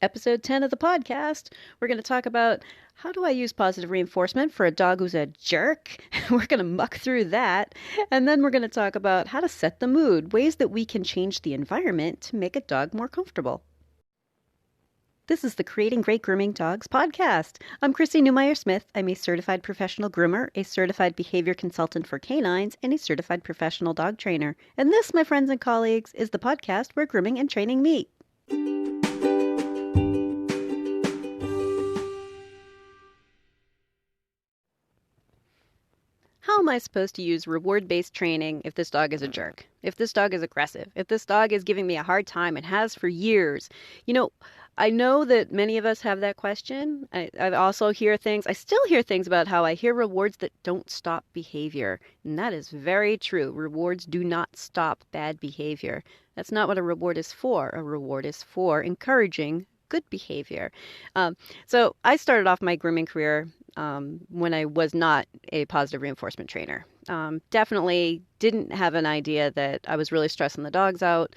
Episode 10 of the podcast. We're going to talk about how do I use positive reinforcement for a dog who's a jerk? We're going to muck through that. And then we're going to talk about how to set the mood, ways that we can change the environment to make a dog more comfortable. This is the Creating Great Grooming Dogs podcast. I'm Chrissy Newmeyer Smith. I'm a certified professional groomer, a certified behavior consultant for canines, and a certified professional dog trainer. And this, my friends and colleagues, is the podcast where grooming and training meet. How am I supposed to use reward-based training if this dog is a jerk? If this dog is aggressive? If this dog is giving me a hard time and has for years? I know that many of us have that question. I also hear things, I still hear things about how I hear rewards that don't stop behavior. And that is very true. Rewards do not stop bad behavior. That's not what a reward is for. A reward is for encouraging good behavior. So I started off my grooming career when I was not a positive reinforcement trainer. Definitely didn't have an idea that I was really stressing the dogs out.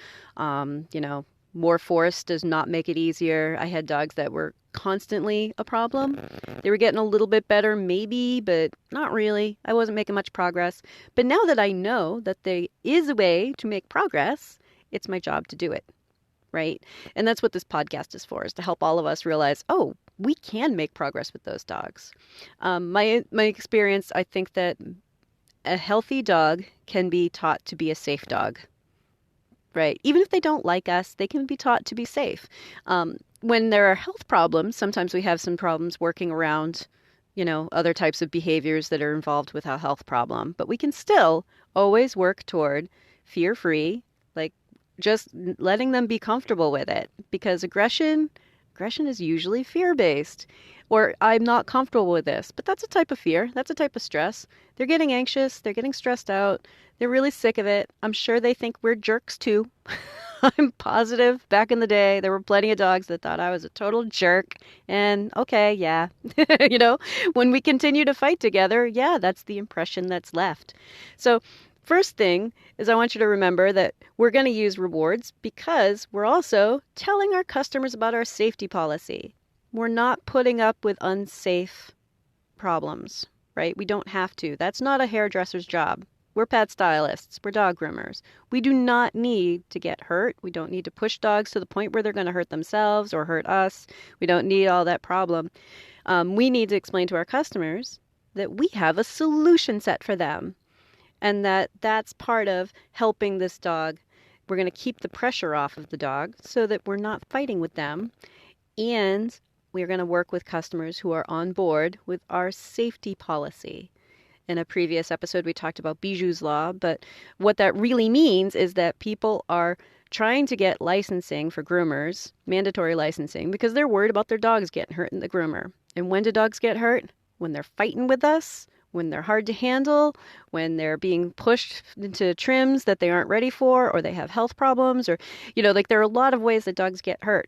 More force does not make it easier. I had dogs that were constantly a problem. They were getting a little bit better, maybe, but not really. I wasn't making much progress. But now that I know that there is a way to make progress, it's my job to do it. Right? And that's what this podcast is for, is to help all of us realize, oh, we can make progress with those dogs. My experience, I think that a healthy dog can be taught to be a safe dog. Right? Even if they don't like us, they can be taught to be safe. When there are health problems, sometimes we have some problems working around, other types of behaviors that are involved with a health problem. But we can still always work toward fear-free, like just letting them be comfortable with it, because aggression is usually fear-based, or I'm not comfortable with this. But that's a type of fear. That's a type of stress. They're getting anxious. They're getting stressed out. They're really sick of it. I'm sure they think we're jerks too. I'm positive back in the day there were plenty of dogs that thought I was a total jerk. And okay, yeah. When we continue to fight together, yeah, that's the impression that's left. So first thing is I want you to remember that we're going to use rewards because we're also telling our customers about our safety policy. We're not putting up with unsafe problems, right? We don't have to. That's not a hairdresser's job. We're pet stylists. We're dog groomers. We do not need to get hurt. We don't need to push dogs to the point where they're going to hurt themselves or hurt us. We don't need all that problem. We need to explain to our customers that we have a solution set for them, and that's part of helping this dog. We're going to keep the pressure off of the dog so that we're not fighting with them. And we're going to work with customers who are on board with our safety policy. In a previous episode, we talked about Bijou's Law, but what that really means is that people are trying to get licensing for groomers, mandatory licensing, because they're worried about their dogs getting hurt in the groomer. And when do dogs get hurt? When they're fighting with us, when they're hard to handle, when they're being pushed into trims that they aren't ready for, or they have health problems, or, there are a lot of ways that dogs get hurt.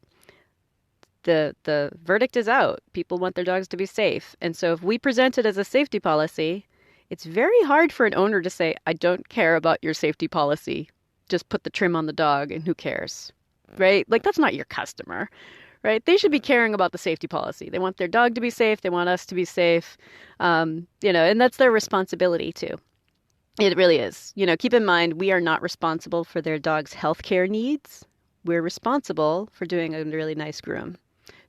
The verdict is out. People want their dogs to be safe. And so if we present it as a safety policy, it's very hard for an owner to say, I don't care about your safety policy. Just put the trim on the dog and who cares, right? Like, that's not your customer, right? They should be caring about the safety policy. They want their dog to be safe. They want us to be safe, and that's their responsibility too. It really is. Keep in mind, we are not responsible for their dog's healthcare needs. We're responsible for doing a really nice groom.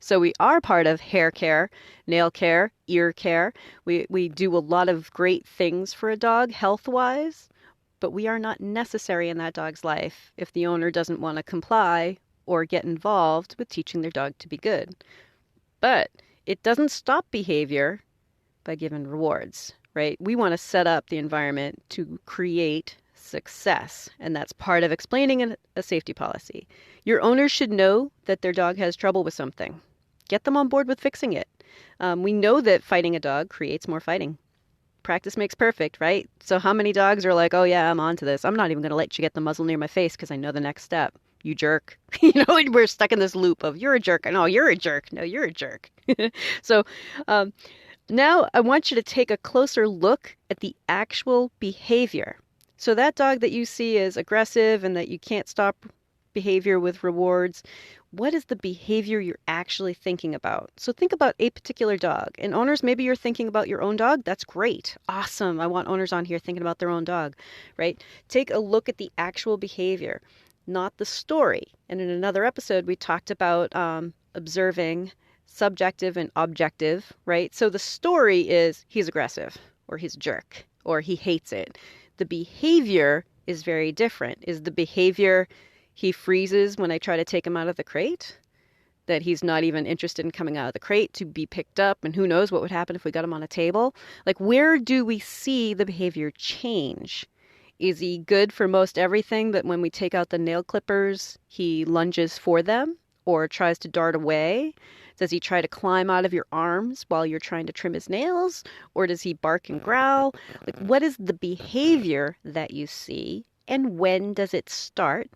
So we are part of hair care, nail care, ear care. We do a lot of great things for a dog health-wise, but we are not necessary in that dog's life if the owner doesn't want to comply or get involved with teaching their dog to be good. But it doesn't stop behavior by giving rewards, right? We want to set up the environment to create success, and that's part of explaining a safety policy. Your owners should know that their dog has trouble with something. Get them on board with fixing it. We know that fighting a dog creates more fighting. Practice makes perfect, right? So how many dogs are like, oh yeah, I'm on to this. I'm not even going to let you get the muzzle near my face because I know the next step. You jerk. And we're stuck in this loop of you're a jerk. No, you're a jerk. No, you're a jerk. So now I want you to take a closer look at the actual behavior. So that dog that you see is aggressive and that you can't stop behavior with rewards, what is the behavior you're actually thinking about? So think about a particular dog. And owners, maybe you're thinking about your own dog. That's great. Awesome. I want owners on here thinking about their own dog, right? Take a look at the actual behavior, not the story. And in another episode, we talked about observing subjective and objective, right? So the story is he's aggressive or he's a jerk or he hates it. The behavior is very different. Is the behavior he freezes when I try to take him out of the crate? That he's not even interested in coming out of the crate to be picked up, and who knows what would happen if we got him on a table? Like, where do we see the behavior change? Is he good for most everything, but when we take out the nail clippers, he lunges for them or tries to dart away? Does he try to climb out of your arms while you're trying to trim his nails? Or does he bark and growl? Like, what is the behavior that you see, and when does it start?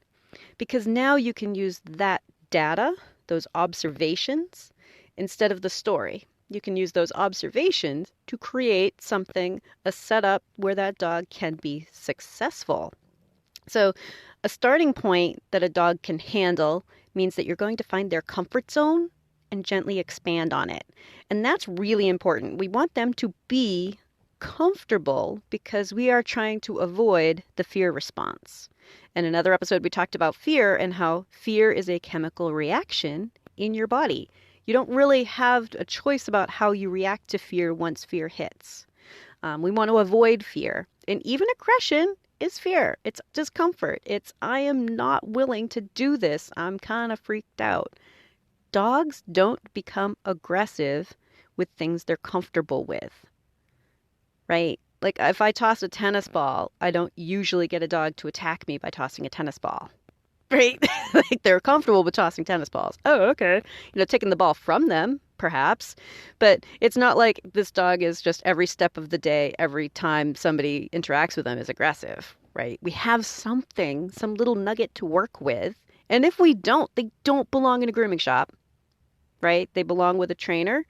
Because now you can use that data, those observations, instead of the story. You can use those observations to create something, a setup where that dog can be successful. So a starting point that a dog can handle means that you're going to find their comfort zone and gently expand on it. And that's really important. We want them to be comfortable because we are trying to avoid the fear response. In another episode, we talked about fear and how fear is a chemical reaction in your body. You don't really have a choice about how you react to fear once fear hits. We want to avoid fear. And even aggression is fear. It's discomfort. It's, I am not willing to do this. I'm kind of freaked out. Dogs don't become aggressive with things they're comfortable with, right? Like if I toss a tennis ball, I don't usually get a dog to attack me by tossing a tennis ball, right? Like they're comfortable with tossing tennis balls. Oh, okay. Taking the ball from them, perhaps. But it's not like this dog is just every step of the day, every time somebody interacts with them is aggressive, right? We have something, some little nugget to work with. And if we don't, they don't belong in a grooming shop, right? They belong with a trainer,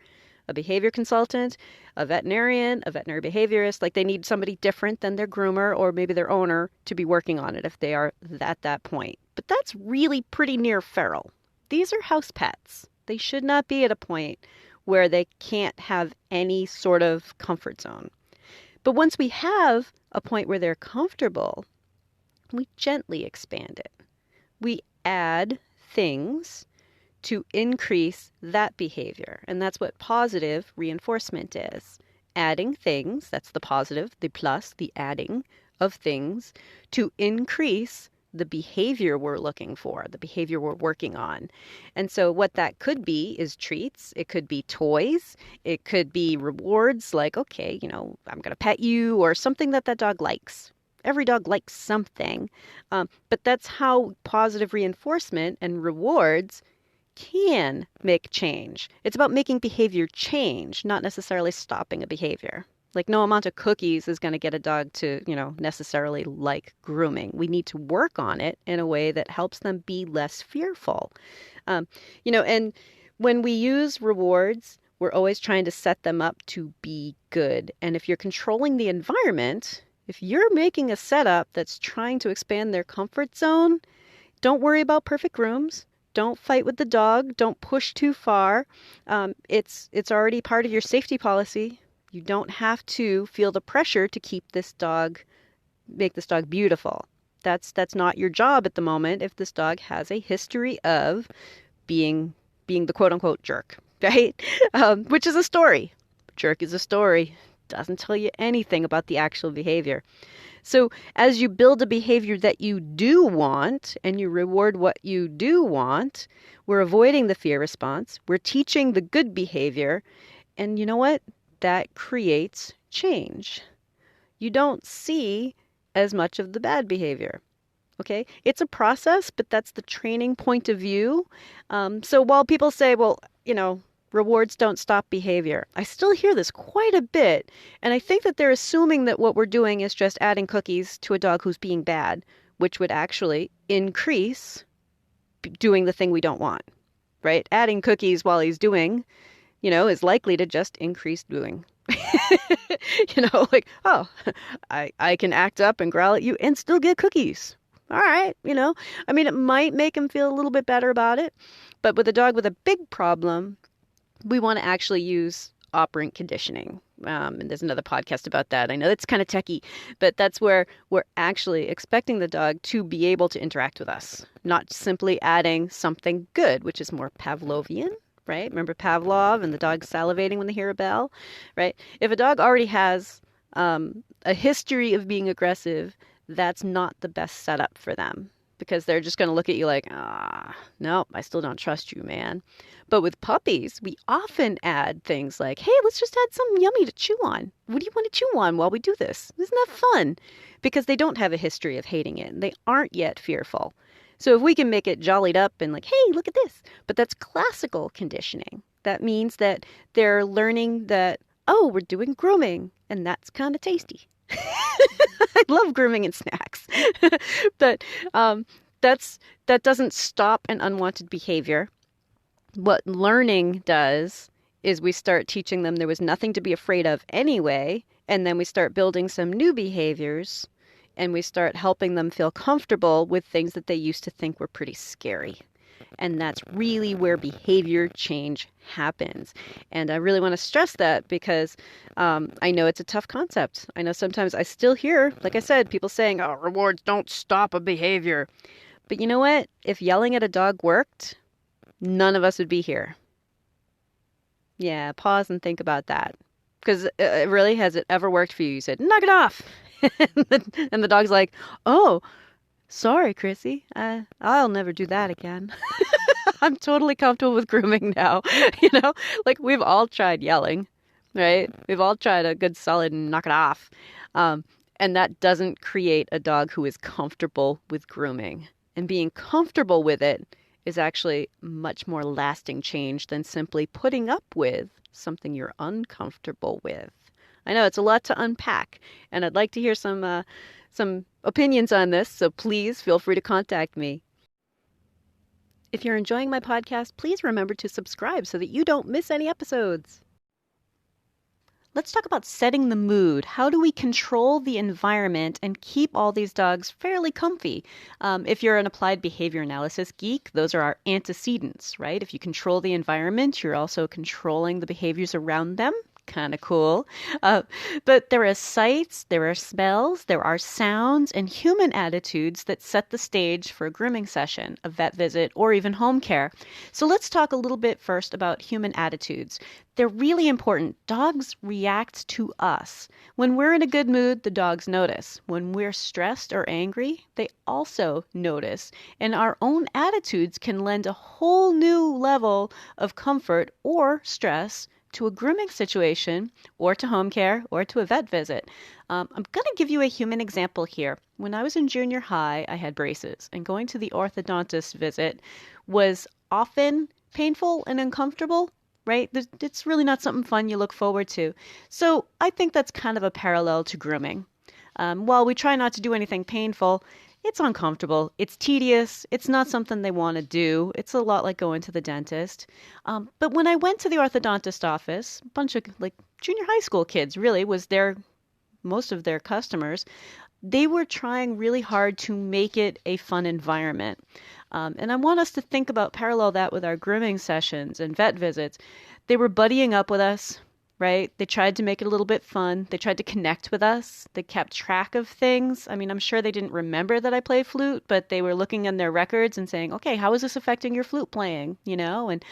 a behavior consultant, a veterinarian, a veterinary behaviorist. Like they need somebody different than their groomer or maybe their owner to be working on it if they are at that point. But that's really pretty near feral. These are house pets. They should not be at a point where they can't have any sort of comfort zone. But once we have a point where they're comfortable, we gently expand it. We add things to increase that behavior. And that's what positive reinforcement is. Adding things, that's the positive, the plus, the adding of things to increase the behavior we're looking for, the behavior we're working on. And so what that could be is treats. It could be toys. It could be rewards like, okay, I'm going to pet you, or something that dog likes. Every dog likes something. But that's how positive reinforcement and rewards can make change. It's about making behavior change, not necessarily stopping a behavior. Like no amount of cookies is going to get a dog to, necessarily like grooming. We need to work on it in a way that helps them be less fearful. And when we use rewards, we're always trying to set them up to be good. And if you're controlling the environment, if you're making a setup that's trying to expand their comfort zone, don't worry about perfect grooms. Don't fight with the dog. Don't push too far. It's already part of your safety policy. You don't have to feel the pressure to make this dog beautiful. That's not your job at the moment if this dog has a history of being the quote unquote jerk, right? Which is a story. Jerk is a story. Doesn't tell you anything about the actual behavior. So as you build a behavior that you do want and you reward what you do want, we're avoiding the fear response. We're teaching the good behavior. And you know what? That creates change. You don't see as much of the bad behavior. Okay? It's a process, but that's the training point of view. So while people say, well, rewards don't stop behavior, I still hear this quite a bit. And I think that they're assuming that what we're doing is just adding cookies to a dog who's being bad, which would actually increase doing the thing we don't want, right? Adding cookies while he's doing, is likely to just increase doing. Like, oh, I can act up and growl at you and still get cookies. All right, it might make him feel a little bit better about it. But with a dog with a big problem, we want to actually use operant conditioning. And there's another podcast about that. I know it's kind of techie, but that's where we're actually expecting the dog to be able to interact with us, not simply adding something good, which is more Pavlovian, right? Remember Pavlov and the dog salivating when they hear a bell, right? If a dog already has a history of being aggressive, that's not the best setup for them, because they're just going to look at you like, no, I still don't trust you, man. But with puppies, we often add things like, hey, let's just add something yummy to chew on. What do you want to chew on while we do this? Isn't that fun? Because they don't have a history of hating it. And they aren't yet fearful. So if we can make it jollied up and like, hey, look at this. But that's classical conditioning. That means that they're learning that, oh, we're doing grooming, and that's kind of tasty. I love grooming and snacks. But that doesn't stop an unwanted behavior. What learning does is we start teaching them there was nothing to be afraid of anyway, and then we start building some new behaviors, and we start helping them feel comfortable with things that they used to think were pretty scary. And that's really where behavior change happens. And I really want to stress that because I know it's a tough concept. I know sometimes I still hear, like I said, people saying, oh, rewards don't stop a behavior. But you know what? If yelling at a dog worked, none of us would be here. Yeah, pause and think about that. Because really, has it ever worked for you? You said, knock it off. And the dog's like, oh, sorry, Chrissy. I'll never do that again. I'm totally comfortable with grooming now. Like we've all tried yelling, right? We've all tried a good solid knock it off. And that doesn't create a dog who is comfortable with grooming. And being comfortable with it is actually much more lasting change than simply putting up with something you're uncomfortable with. I know it's a lot to unpack, and I'd like to hear some opinions on this, so please feel free to contact me. If you're enjoying my podcast, please remember to subscribe so that you don't miss any episodes. Let's talk about setting the mood. How do we control the environment and keep all these dogs fairly comfy? If you're an applied behavior analysis geek, those are our antecedents, right? If you control the environment, you're also controlling the behaviors around them. Kind of cool. But there are sights, there are smells, there are sounds, and human attitudes that set the stage for a grooming session, a vet visit, or even home care. So let's talk a little bit first about human attitudes. They're really important. Dogs react to us. When we're in a good mood, the dogs notice. When we're stressed or angry, they also notice. And our own attitudes can lend a whole new level of comfort or stress to a grooming situation, or to home care, or to a vet visit. I'm going to give you a human example here. When I was in junior high, I had braces, and going to the orthodontist visit was often painful and uncomfortable, right? It's really not something fun you look forward to. So I think that's kind of a parallel to grooming. While we try not to do anything painful, it's uncomfortable. It's tedious. It's not something they want to do. It's a lot like going to the dentist. But when I went to the orthodontist office, a bunch of like junior high school kids really was most of their customers. They were trying really hard to make it a fun environment. And I want us to parallel that with our grooming sessions and vet visits. They were buddying up with us. Right? They tried to make it a little bit fun. They tried to connect with us. They kept track of things. I mean, I'm sure they didn't remember that I play flute, but they were looking in their records and saying, okay, how is this affecting your flute playing? And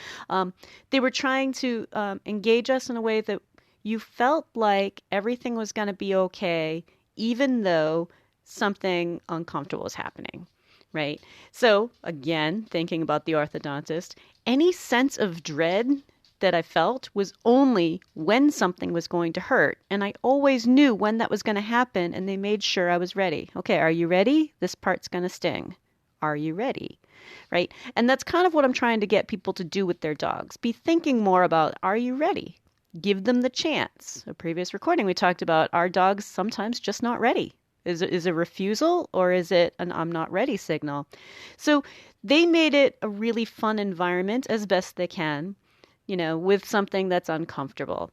they were trying to engage us in a way that you felt like everything was going to be okay, even though something uncomfortable was happening. Right? So again, thinking about the orthodontist, any sense of dread that I felt was only when something was going to hurt. And I always knew when that was going to happen, and they made sure I was ready. Okay, are you ready? This part's going to sting. Are you ready? Right? And that's kind of what I'm trying to get people to do with their dogs. Be thinking more about, are you ready? Give them the chance. A previous recording, we talked about our dogs sometimes just not ready. Is it a refusal, or is it an I'm not ready signal? So they made it a really fun environment as best they can, with something that's uncomfortable.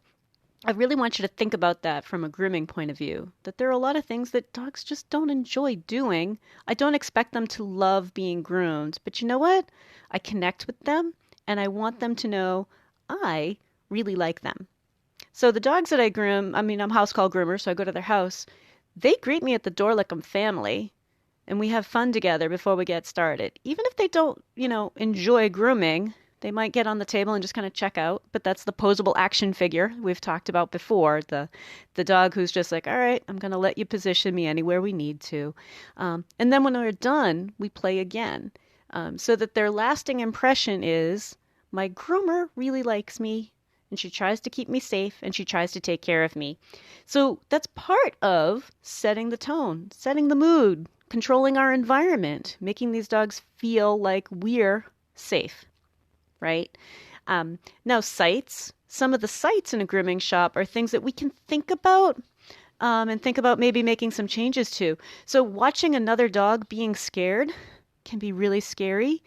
I really want you to think about that from a grooming point of view, that there are a lot of things that dogs just don't enjoy doing. I don't expect them to love being groomed, but you know what? I connect with them, and I want them to know I really like them. So the dogs that I groom, I mean, I'm house call groomer, so I go to their house. They greet me at the door like I'm family, and we have fun together before we get started. Even if they don't, enjoy grooming, they might get on the table and just kind of check out. But that's the posable action figure we've talked about before. The dog who's just like, all right, I'm going to let you position me anywhere we need to. And then when we're done, we play again. So that their lasting impression is my groomer really likes me and she tries to keep me safe and she tries to take care of me. So that's part of setting the tone, setting the mood, controlling our environment, making these dogs feel like we're safe, right? Now, sights, some of the sights in a grooming shop are things that we can think about and think about maybe making some changes to. So watching another dog being scared can be really scary.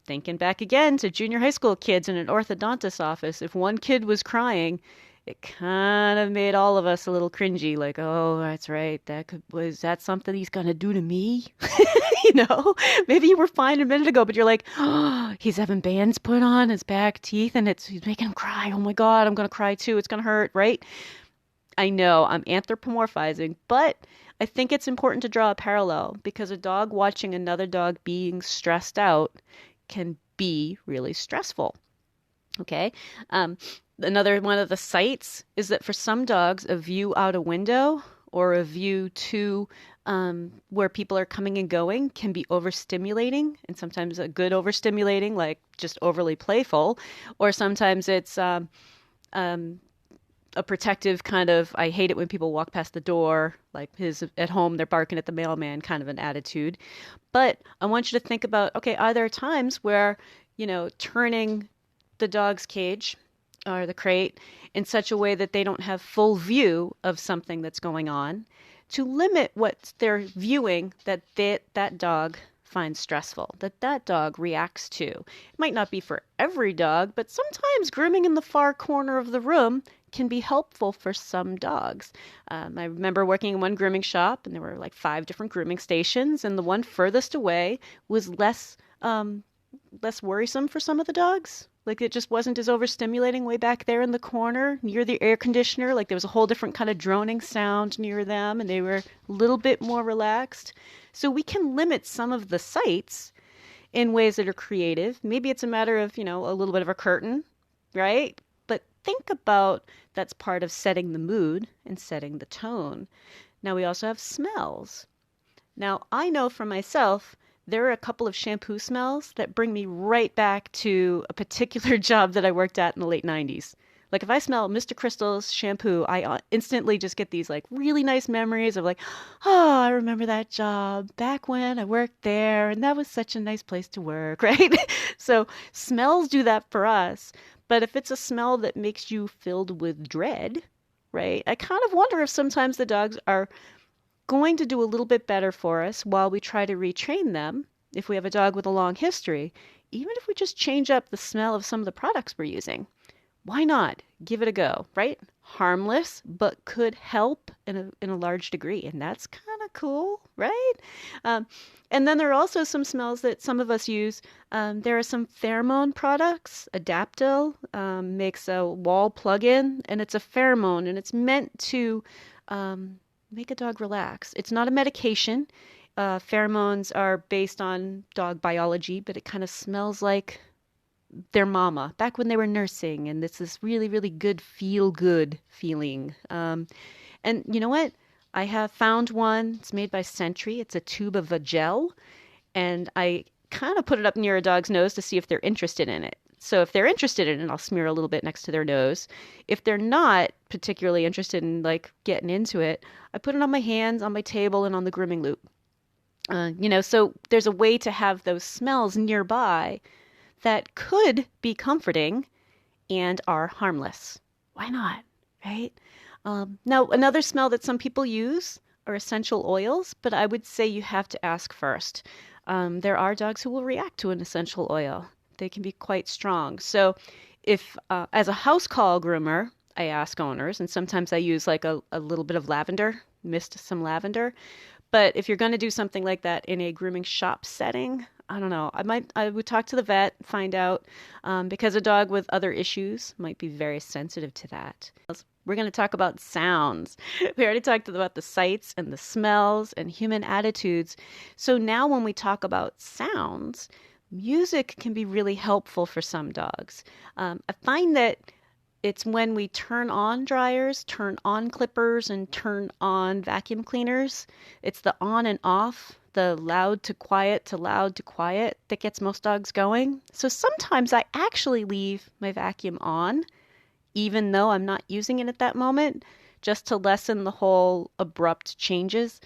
Thinking back again to junior high school kids in an orthodontist's office, if one kid was crying, it kind of made all of us a little cringy, like, oh, that's right. Was that something he's gonna do to me? Maybe you were fine a minute ago, but you're like, oh, he's having bands put on his back teeth and he's making him cry. Oh my God, I'm gonna cry too. It's gonna hurt, right? I know I'm anthropomorphizing, but I think it's important to draw a parallel because a dog watching another dog being stressed out can be really stressful. Okay. Another one of the sights is that for some dogs, a view out a window or a view to where people are coming and going can be overstimulating, and sometimes a good overstimulating, like just overly playful, or sometimes it's a protective kind of, I hate it when people walk past the door, like his at home, they're barking at the mailman kind of an attitude. But I want you to think about, okay, are there times where, turning the dog's cage or the crate in such a way that they don't have full view of something that's going on to limit what they're viewing that dog finds stressful, that dog reacts to. It might not be for every dog, but sometimes grooming in the far corner of the room can be helpful for some dogs. I remember working in one grooming shop, and there were like 5 different grooming stations, and the one furthest away was less worrisome for some of the dogs. Like it just wasn't as overstimulating way back there in the corner near the air conditioner. Like there was a whole different kind of droning sound near them, and they were a little bit more relaxed. So we can limit some of the sights in ways that are creative. Maybe it's a matter of, a little bit of a curtain, right? But think about that's part of setting the mood and setting the tone. Now we also have smells. Now I know for myself, there are a couple of shampoo smells that bring me right back to a particular job that I worked at in the late 90s. Like if I smell Mr. Crystal's shampoo, I instantly just get these like really nice memories of like, oh, I remember that job back when I worked there and that was such a nice place to work, right? So smells do that for us. But if it's a smell that makes you filled with dread, right? I kind of wonder if sometimes the dogs are going to do a little bit better for us while we try to retrain them. If we have a dog with a long history, even if we just change up the smell of some of the products we're using, why not give it a go, right? Harmless, but could help in a large degree. And that's kind of cool, right? And then there are also some smells that some of us use. There are some pheromone products. Adaptil makes a wall plug-in, and it's a pheromone, and it's meant to make a dog relax. It's not a medication. Pheromones are based on dog biology, but it kind of smells like their mama back when they were nursing, and it's this really, really good feel-good feeling. And you know what? I have found one. It's made by Sentry. It's a tube of a gel, and I kind of put it up near a dog's nose to see if they're interested in it. So if they're interested in it, I'll smear a little bit next to their nose. If they're not particularly interested in like getting into it, I put it on my hands, on my table, and on the grooming loop. So there's a way to have those smells nearby that could be comforting and are harmless. Why not, right? Now, another smell that some people use are essential oils, but I would say you have to ask first. There are dogs who will react to an essential oil. They can be quite strong. So if, as a house call groomer, I ask owners, and sometimes I use like a little bit of lavender, mist some lavender. But if you're going to do something like that in a grooming shop setting, I don't know. I would talk to the vet, find out, because a dog with other issues might be very sensitive to that. We're going to talk about sounds. We already talked about the sights and the smells and human attitudes. So now when we talk about sounds, music can be really helpful for some dogs. I find that it's when we turn on dryers, turn on clippers, and turn on vacuum cleaners. It's the on and off, the loud to quiet to loud to quiet that gets most dogs going. So sometimes I actually leave my vacuum on, even though I'm not using it at that moment, just to lessen the whole abrupt changes.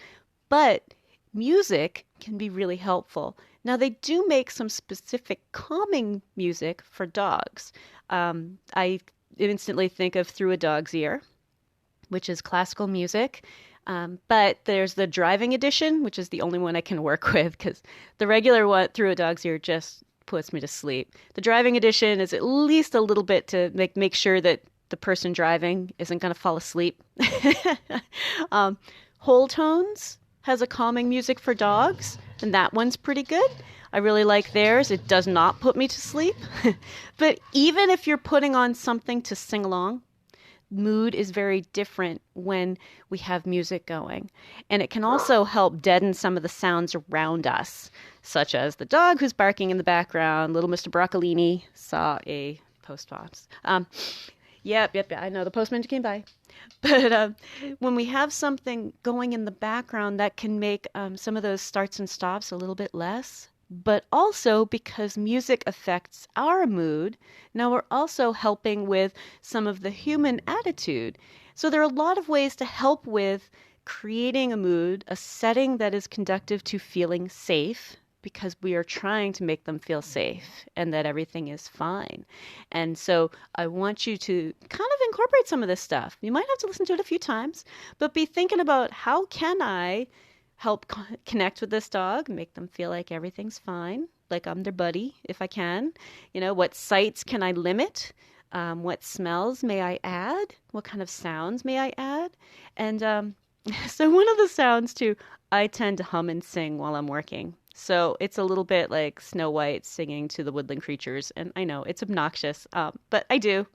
But music can be really helpful. Now, they do make some specific calming music for dogs. I instantly think of Through a Dog's Ear, which is classical music. But there's the driving edition, which is the only one I can work with because the regular one, Through a Dog's Ear, just puts me to sleep. The driving edition is at least a little bit to make sure that the person driving isn't going to fall asleep. Whole Tones has a calming music for dogs, and that one's pretty good. I really like theirs. It does not put me to sleep. But even if you're putting on something to sing along, mood is very different when we have music going. And it can also help deaden some of the sounds around us, such as the dog who's barking in the background. Little Mr. Broccolini saw a post box. Yep, I know the postman came by. But when we have something going in the background, that can make some of those starts and stops a little bit less. But also because music affects our mood, now we're also helping with some of the human attitude. So there are a lot of ways to help with creating a mood, a setting that is conducive to feeling safe, because we are trying to make them feel safe and that everything is fine. And so I want you to kind of incorporate some of this stuff. You might have to listen to it a few times, but be thinking about how can I help connect with this dog, make them feel like everything's fine, like I'm their buddy if I can. You know, what sights can I limit? What smells may I add? What kind of sounds may I add? And so one of the sounds too, I tend to hum and sing while I'm working. So it's a little bit like Snow White singing to the woodland creatures. And I know it's obnoxious, but I do.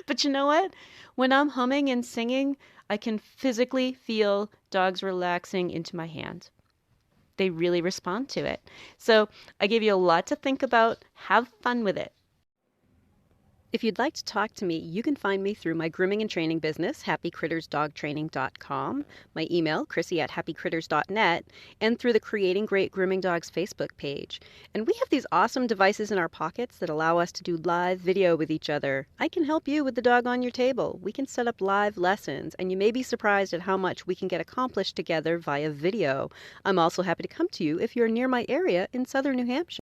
But you know what? When I'm humming and singing, I can physically feel dogs relaxing into my hand. They really respond to it. So I gave you a lot to think about. Have fun with it. If you'd like to talk to me, you can find me through my grooming and training business, happycrittersdogtraining.com, my email, chrissy@happycritters.net, and through the Creating Great Grooming Dogs Facebook page. And we have these awesome devices in our pockets that allow us to do live video with each other. I can help you with the dog on your table. We can set up live lessons, and you may be surprised at how much we can get accomplished together via video. I'm also happy to come to you if you're near my area in southern New Hampshire.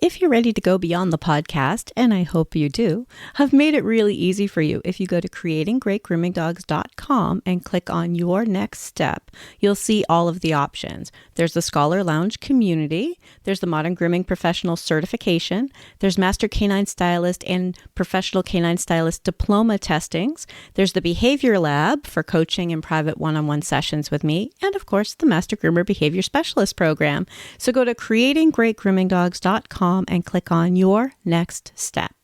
If you're ready to go beyond the podcast, and I hope you do, I've made it really easy for you. If you go to creatinggreatgroomingdogs.com and click on your next step, you'll see all of the options. There's the Scholar Lounge community, there's the Modern Grooming Professional Certification, there's Master Canine Stylist and Professional Canine Stylist Diploma testings, there's the Behavior Lab for coaching and private one-on-one sessions with me, and of course the Master Groomer Behavior Specialist program. So go to creatinggreatgroomingdogs.com and click on your next step.